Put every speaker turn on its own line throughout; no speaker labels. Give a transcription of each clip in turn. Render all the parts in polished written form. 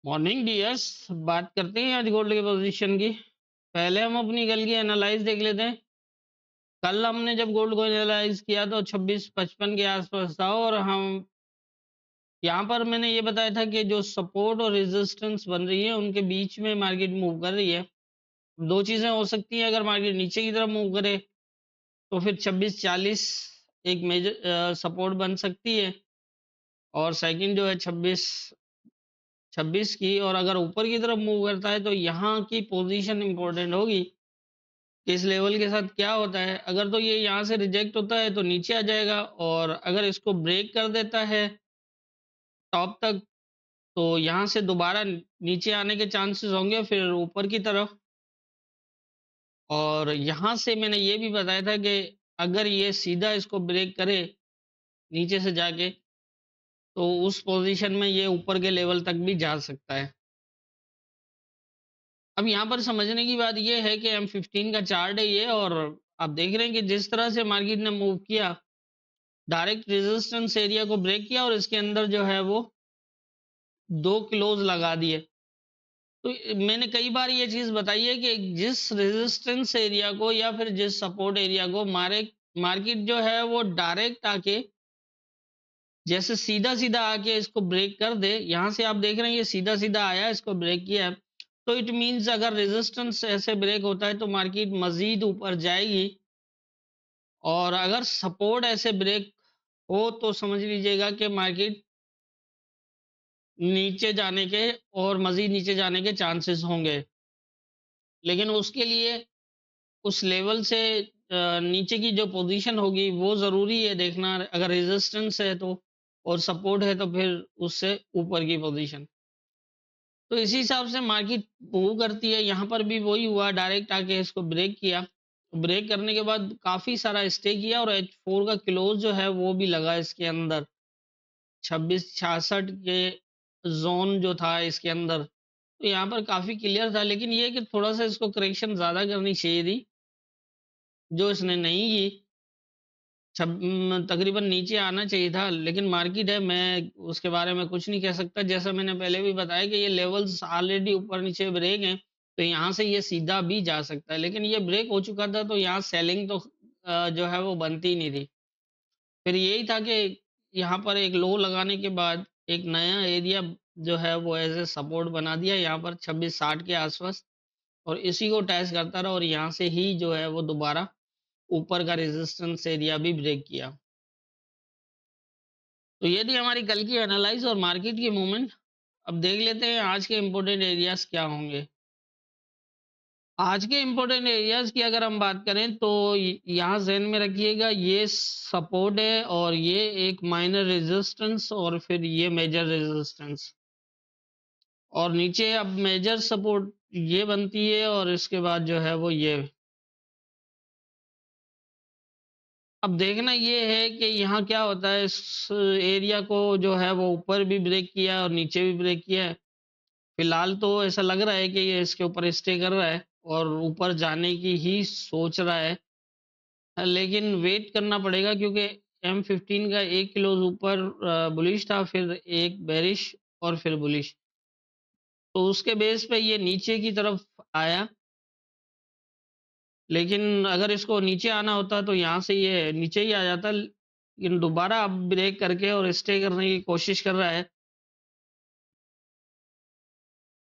Morning dears. बात करते हैं आज गोल्ड की पोजीशन की। पहले हम अपनी कल की एनालाइज देख लेते हैं। कल हमने जब गोल्ड को एनालाइज किया तो 26-55 के आसपास था और हम यहाँ पर मैंने ये बताया था कि जो सपोर्ट और रेजिस्टेंस बन रही है उनके बीच में मार्केट मूव कर रही है। दो चीजें हो सकती हैं, अगर मार्केट नीचे की तरफ मूव करे तो फिर 26-40 एक मेजर सपोर्ट बन सकती है, और सेकंड जो है 26 की। और अगर ऊपर की तरफ मूव करता है तो यहाँ की पोजीशन इंपॉर्टेंट होगी कि इस लेवल के साथ क्या होता है। अगर तो ये यहाँ से रिजेक्ट होता है तो नीचे आ जाएगा, और अगर इसको ब्रेक कर देता है टॉप तक तो यहाँ से दोबारा नीचे आने के चांसेस होंगे फिर ऊपर की तरफ। और यहाँ से मैंने ये भी बताया था कि अगर ये सीधा इसको ब्रेक करे नीचे से जाके तो उस पोजीशन में ये ऊपर के लेवल तक भी जा सकता है। अब यहाँ पर समझने की बात ये है कि M15 का चार्ट है ये, और आप देख रहे हैं कि जिस तरह से मार्केट ने मूव किया, डायरेक्ट रेजिस्टेंस एरिया को ब्रेक किया और इसके अंदर जो है वो 2 क्लोज लगा दिए। तो मैंने कई बार ये चीज़ बताई है कि जिस रेजिस्टेंस एरिया को या फिर जिस सपोर्ट एरिया को मार्केट जो है वो डायरेक्ट आके जैसे सीधा-सीधा आके इसको ब्रेक कर दे, यहाँ से आप देख रहे हैं ये सीधा-सीधा आया, इसको ब्रेक किया है। तो इट मीन्स अगर रेजिस्टेंस ऐसे ब्रेक होता है तो मार्केट मज़ीद ऊपर जाएगी, और अगर सपोर्ट ऐसे ब्रेक हो तो समझ लीजिएगा कि मार्केट नीचे जाने के और मज़ीद नीचे जाने के चांसेस होंगे। लेकिन उसके लिए उस लेवल से नीचे की जो पोज़ीशन होगी वो ज़रूरी है देखना, अगर रेजिस्टेंस है तो, और सपोर्ट है तो फिर उससे ऊपर की पोज़ीशन। तो इसी हिसाब से मार्केट मूव करती है। यहाँ पर भी वही हुआ, डायरेक्ट आके इसको ब्रेक किया। ब्रेक करने के बाद काफ़ी सारा स्टे किया और H4 का क्लोज़ जो है वो भी लगा इसके अंदर। 2666 के ज़ोन जो था इसके अंदर, तो यहाँ पर काफ़ी क्लियर था, लेकिन ये है कि थोड़ा-सा इसको करेक्शन ज़्यादा करनी चाहिए थी, जो इसने नहीं की। तकरीबन नीचे आना चाहिए था, लेकिन मार्केट है, मैं उसके बारे में कुछ नहीं कह सकता। जैसा मैंने पहले भी बताया कि ये लेवल्स ऑलरेडी ऊपर-नीचे ब्रेक हैं, तो यहाँ से ये सीधा भी जा सकता है, लेकिन ये ब्रेक हो चुका था तो यहाँ सेलिंग तो जो है वो बनती ही नहीं थी। फिर यही था कि यहाँ पर एक लो लगाने के बाद एक नया एरिया जो है वो एज़ ए सपोर्ट बना दिया यहाँ पर 26-60 के आसपास, और इसी को टेस्ट करता रहा और यहाँ से ही जो है वो दोबारा ऊपर का रेजिस्टेंस एरिया भी ब्रेक किया। तो ये थी हमारी कल की एनालाइज़ और मार्केट की मूवमेंट। अब देख लेते हैं आज के इम्पोर्टेंट एरियाज़ क्या होंगे। आज के इम्पोर्टेंट एरियाज़ की अगर हम बात करें तो यहाँ ज़हन में रखिएगा, ये सपोर्ट है और ये एक माइनर रेजिस्टेंस और फिर ये मेजर रेजिस्टेंस, और नीचे अब मेजर सपोर्ट ये बनती है और इसके बाद जो है वो ये। अब देखना ये है कि यहाँ क्या होता है, इस एरिया को जो है वो ऊपर भी ब्रेक किया और नीचे भी ब्रेक किया है। फिलहाल तो ऐसा लग रहा है कि ये इसके ऊपर स्टे कर रहा है और ऊपर जाने की ही सोच रहा है। लेकिन वेट करना पड़ेगा क्योंकि M15 का 1 क्लोज़ ऊपर बुलिश था, फिर एक बेरिश और फिर बुलिश। तो उसके बेस पे ये नीचे की तरफ आया, लेकिन अगर इसको नीचे आना होता तो यहाँ से ये नीचे ही आ जाता, लेकिन दोबारा अब ब्रेक करके और स्टे करने की कोशिश कर रहा है।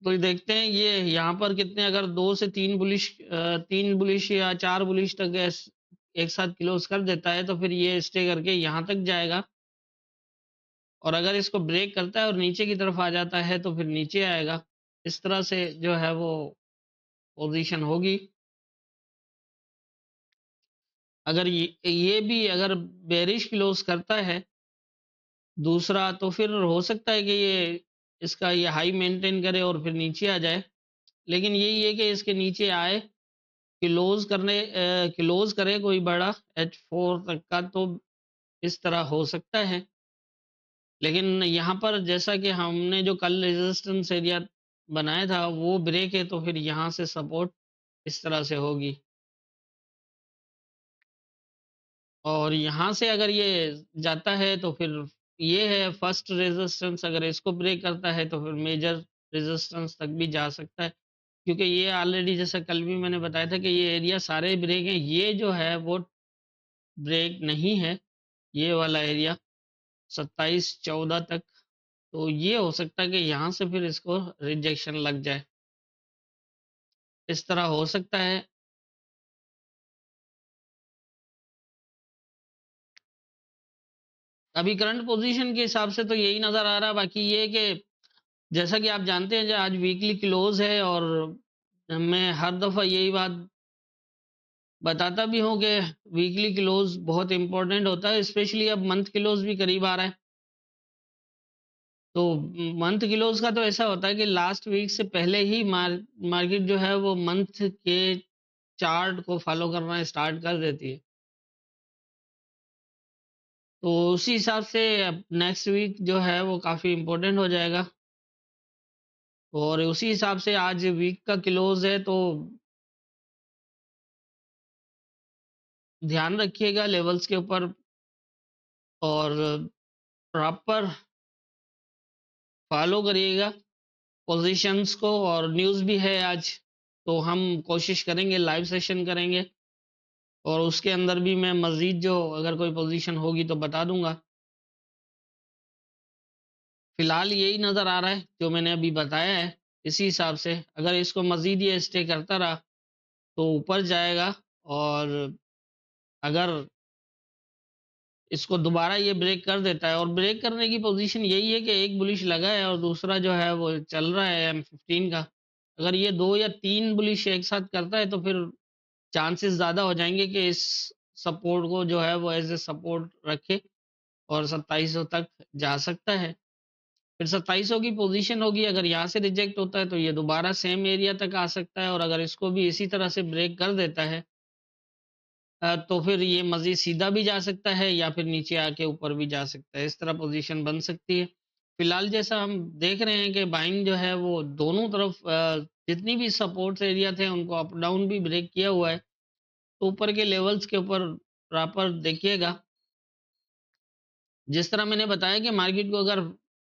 तो ये देखते हैं ये यहाँ पर कितने, अगर 2 से 3 3 बुलिश या 4 बुलिश तक एक साथ क्लोज़ कर देता है तो फिर ये स्टे करके यहाँ तक जाएगा, और अगर इसको ब्रेक करता है और नीचे की तरफ आ जाता है तो फिर नीचे आएगा। इस तरह से जो है वो पोज़ीशन होगी। अगर ये भी अगर बेयरिश क्लोज़ करता है दूसरा, तो फिर हो सकता है कि ये इसका ये हाई मेंटेन करे और फिर नीचे आ जाए। लेकिन यही है कि इसके नीचे आए, क्लोज़ करे कोई बड़ा H4 तक का, तो इस तरह हो सकता है। लेकिन यहाँ पर जैसा कि हमने जो कल रेजिस्टेंस एरिया बनाया था वो ब्रेक है, तो फिर यहाँ से सपोर्ट इस तरह से होगी। और यहाँ से अगर ये जाता है तो फिर ये है फर्स्ट रेजिस्टेंस, अगर इसको ब्रेक करता है तो फिर मेजर रेजिस्टेंस तक भी जा सकता है, क्योंकि ये ऑलरेडी जैसा कल भी मैंने बताया था कि ये एरिया सारे ब्रेक हैं, ये जो है वो ब्रेक नहीं है, ये वाला एरिया 27-14 तक। तो ये हो सकता है कि यहाँ से फिर इसको रिजेक्शन लग जाए, इस तरह हो सकता है। अभी करंट पोजीशन के हिसाब से तो यही नज़र आ रहा है। बाकी ये कि जैसा कि आप जानते हैं जो आज वीकली क्लोज है, और मैं हर दफ़ा यही बात बताता भी हूँ कि वीकली क्लोज बहुत इम्पोर्टेंट होता है, स्पेशली अब मंथ क्लोज भी करीब आ रहा है। तो मंथ क्लोज का तो ऐसा होता है कि लास्ट वीक से पहले ही मार्केट जो है वो मंथ के चार्ट को फॉलो करना स्टार्ट कर देती है। तो उसी हिसाब से नेक्स्ट वीक जो है वो काफ़ी इम्पोर्टेंट हो जाएगा, और उसी हिसाब से आज वीक का क्लोज है, तो ध्यान रखिएगा लेवल्स के ऊपर और प्रॉपर फॉलो करिएगा पोजीशंस को। और न्यूज़ भी है आज, तो हम कोशिश करेंगे लाइव सेशन करेंगे, और उसके अंदर भी मैं मज़ीद जो अगर कोई पोजीशन होगी तो बता दूंगा। फिलहाल यही नज़र आ रहा है जो मैंने अभी बताया है। इसी हिसाब से अगर इसको मज़ीद ये स्टे करता रहा तो ऊपर जाएगा, और अगर इसको दोबारा ये ब्रेक कर देता है, और ब्रेक करने की पोजीशन यही है कि एक बुलिश लगा है और दूसरा जो है वो चल रहा है M15 का। अगर ये 2 या 3 बुलिश एक साथ करता है तो फिर चांसेस ज़्यादा हो जाएंगे कि इस सपोर्ट को जो है वो एज ए सपोर्ट रखे और 2700 तक जा सकता है। फिर 2700 की पोजीशन होगी, अगर यहाँ से रिजेक्ट होता है तो ये दोबारा सेम एरिया तक आ सकता है, और अगर इसको भी इसी तरह से ब्रेक कर देता है तो फिर ये मज़ीद सीधा भी जा सकता है या फिर नीचे आके ऊपर भी जा सकता है, इस तरह पोजीशन बन सकती है। फिलहाल जैसा हम देख रहे हैं कि बाइंग जो है वो दोनों तरफ जितनी भी सपोर्ट्स एरिया थे उनको अप डाउन भी ब्रेक किया हुआ है। तो ऊपर के लेवल्स के ऊपर प्रॉपर देखिएगा। जिस तरह मैंने बताया कि मार्केट को अगर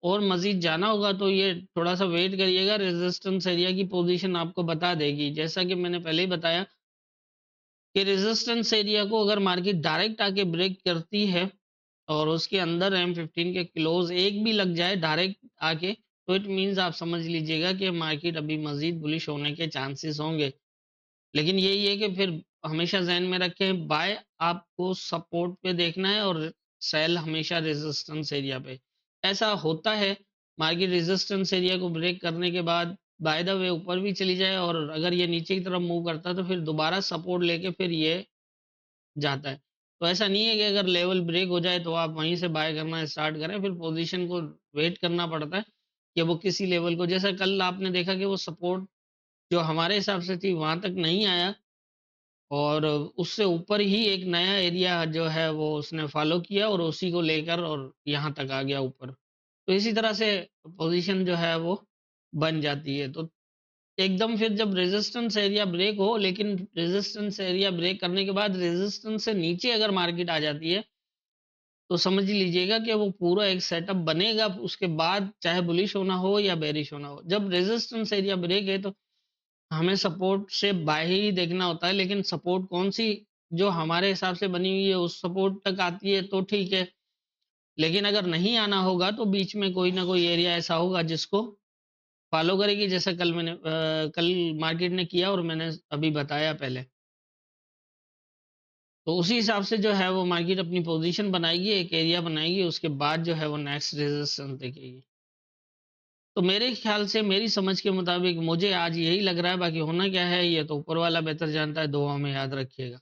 और मज़ीद जाना होगा तो ये थोड़ा-सा वेट करिएगा, रेजिस्टेंस एरिया की पोजीशन आपको बता देगी। जैसा कि मैंने पहले ही बताया कि रेजिस्टेंस एरिया को अगर मार्केट डायरेक्ट आके ब्रेक करती है और उसके अंदर M15 के क्लोज एक भी लग जाए डायरेक्ट आके, तो इट मीन्स आप समझ लीजिएगा कि मार्केट अभी मज़ीद बुलिश होने के चांसेस होंगे। लेकिन यही है कि फिर हमेशा ज़हन में रखें, बाय आपको सपोर्ट पे देखना है और सेल हमेशा रेजिस्टेंस एरिया पे। ऐसा होता है मार्केट रेजिस्टेंस एरिया को ब्रेक करने के बाद बाय द वे ऊपर भी चली जाए, और अगर ये नीचे की तरफ मूव करता है तो फिर दोबारा सपोर्ट लेके फिर ये जाता है। तो ऐसा नहीं है कि अगर लेवल ब्रेक हो जाए तो आप वहीं से बाय करना स्टार्ट करें, फिर पोजीशन को वेट करना पड़ता है कि वो किसी लेवल को, जैसा कल आपने देखा कि वो सपोर्ट जो हमारे हिसाब से थी वहाँ तक नहीं आया, और उससे ऊपर ही एक नया एरिया जो है वो उसने फॉलो किया और उसी को लेकर और यहाँ तक आ गया ऊपर। तो इसी तरह से पोजीशन जो है वो बन जाती है। तो एकदम फिर जब रेजिस्टेंस एरिया ब्रेक हो, लेकिन रेजिस्टेंस एरिया ब्रेक करने के बाद रेजिस्टेंस से नीचे अगर मार्केट आ जाती है तो समझ लीजिएगा कि वो पूरा एक सेटअप बनेगा, उसके बाद चाहे बुलिश होना हो या बेरिश होना हो। जब रेजिस्टेंस एरिया ब्रेक है तो हमें सपोर्ट से बाय ही देखना होता है, लेकिन सपोर्ट कौन-सी जो हमारे हिसाब से बनी हुई है उस सपोर्ट तक आती है तो ठीक है। लेकिन अगर नहीं आना होगा तो बीच में कोई ना कोई एरिया ऐसा होगा जिसको फ़ॉलो करेगी, जैसा कल मार्केट ने किया और मैंने अभी बताया पहले। तो उसी हिसाब से जो है वो मार्केट अपनी पोज़ीशन बनाएगी, एक एरिया बनाएगी, उसके बाद जो है वो नेक्स्ट रेजिस्टेंस देखेगी। तो मेरे ख़्याल से मेरी समझ के मुताबिक मुझे आज यही लग रहा है, बाकी होना क्या है ये तो ऊपर वाला बेहतर जानता है, दुआ में याद रखिएगा।